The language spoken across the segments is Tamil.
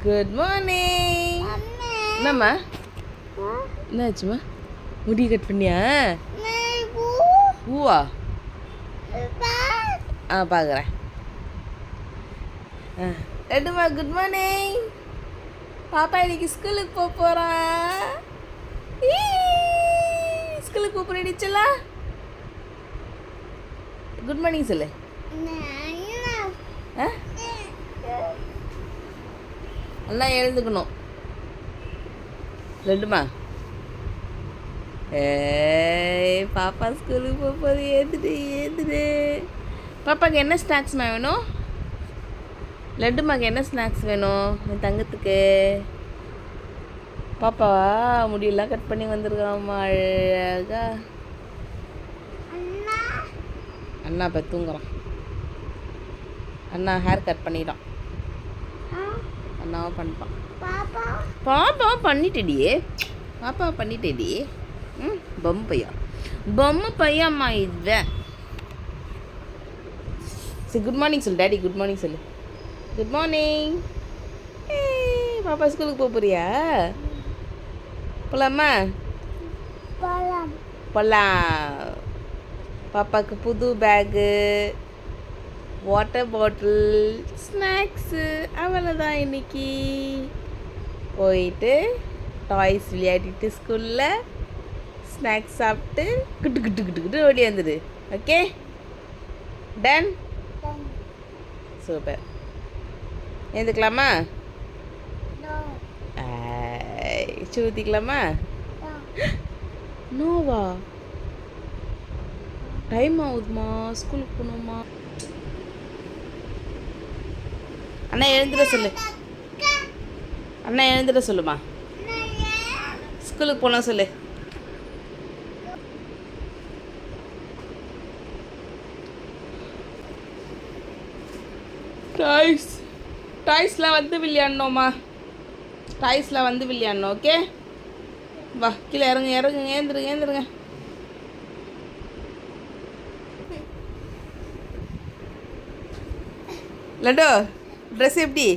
Good morning. என்னம்மா என்னாச்சும்மா? முடி கட் பண்ணியா? பூவா? பார்க்குறேன். ரெண்டுமா குட் மார்னிங். பாப்பா இன்னைக்கு ஸ்கூலுக்கு போக போகிறான். ஸ்கூலுக்கு போக போகிறீச்சலா? குட் மார்னிங் சொல்லு. நல்லா எழுந்துக்கணும். ரெண்டுமா பாப்பா ஸ்கூலுக்கு போக போகுது. ஏந்துடு. பாப்பாவுக்கு என்ன ஸ்நாக்ஸ்மா வேணும்? லட்டுமாக்கு என்ன ஸ்நாக்ஸ் வேணும் என் தங்கத்துக்கு? பாப்பாவா முடியெல்லாம் கட் பண்ணி வந்திருக்காம்மா அழகா. அண்ணா இப்போ தூங்குறான். அண்ணா ஹேர் கட் பண்ணிட்டான். அண்ணாவும் பண்ணிட்டான். பாப்பா பண்ணிட்டேடியே. பாப்பா பண்ணிட்டேடி. பொம்மை பையம்மா இது. சரி குட் மார்னிங் சொல்லு. டேடி குட் மார்னிங் சொல்லு. Good morning. பாப்பா ஸ்கூலுக்கு போக போறியா? போலாமா? போலாம். பாப்பாவுக்கு புது பேகு, வாட்டர் பாட்டில், ஸ்நாக்ஸு, அவ்வளோதான். இன்னைக்கு போயிட்டு டாய்ஸ் விளையாடிட்டு ஸ்கூலில் ஸ்நாக்ஸ் சாப்பிட்டு கிட்டு கிட்டு கிட்டு கிட்டு ஓடி வந்துடு. Okay done. சூப்பர். எழுந்துக்கலாமா? ஊற்றிக்கலாமா? நோவா டைம் ஆகுதுமா, ஸ்கூலுக்கு போகணுமா? அண்ணா எழுந்துட சொல்லு. அண்ணா எழுந்துட சொல்லுமா. ஸ்கூலுக்கு போகலாம் சொல்லு. டாய்ஸ்லாம் வந்து விளையாடணுமா? டாய்ஸ்லாம் வந்து விளையாடணும். ஓகே வா கீழே இறங்குங்க. ஏந்துருங்க. லட்டு ட்ரெஸ் எப்படி?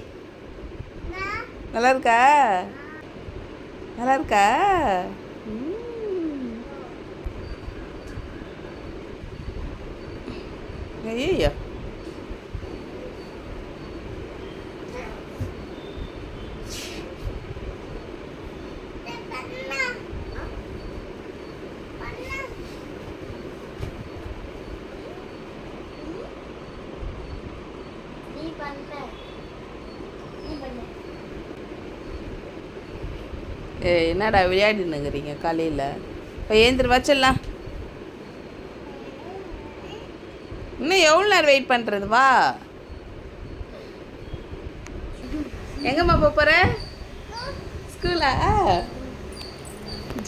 நல்லா இருக்கா? ஐயோ என்னடா விளையாடினுங்கிறீங்க காலையில்? இப்போ ஏந்திர வச்சிடலாம். இன்னும் எவ்வளோ நேரம் வெயிட் பண்ணுறது? வா. எங்கம்மா போகிற? ஸ்கூலா?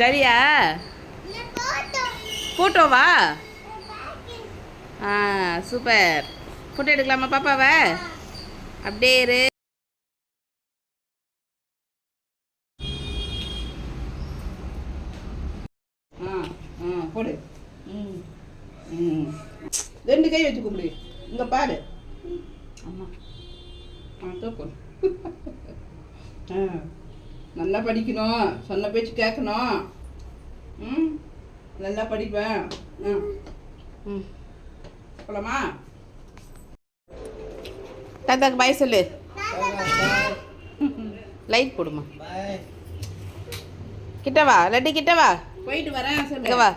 சரியா? ஃபோட்டோவா? சூப்பர். ஃபோட்டோ எடுக்கலாமா பாப்பாவை? அப்படியே இரு. போடு. ரெண்டு கை வச்சு கூப்பிடு. இங்கே பாரு. அம்மா தூக்கும். நல்லா படிக்கணும், சொன்ன பேச்சு கேட்கணும். நல்லா படிப்பேன். போலாமா? தாத்தாக்கு பாய் சொல்லு. லைட் போடுமா. கிட்டவா லட்டு, கிட்டவா. போயிட்டு வரேன் சொல்லு. இங்கே வா.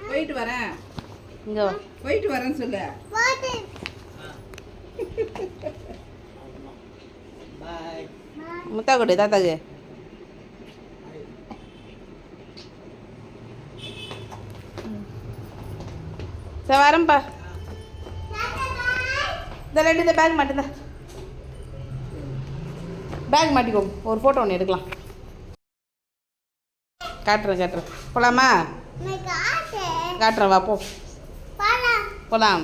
போயிட்டு வரேன். இங்கே வா. போயிட்டு வரேன்னு சொல்லு. முத்தா கொடு தாத்தாக்கு. சரி வரேன்ப்பா. இந்த லட்டு இந்த பேக் மாட்டுதான். பேக் மாட்டிக்கோ. ஒரு ஃபோட்டோ ஒன்று எடுக்கலாம். காட்டுறேன். போகலாமா? காட்டுறேன் வா. போகலாம்.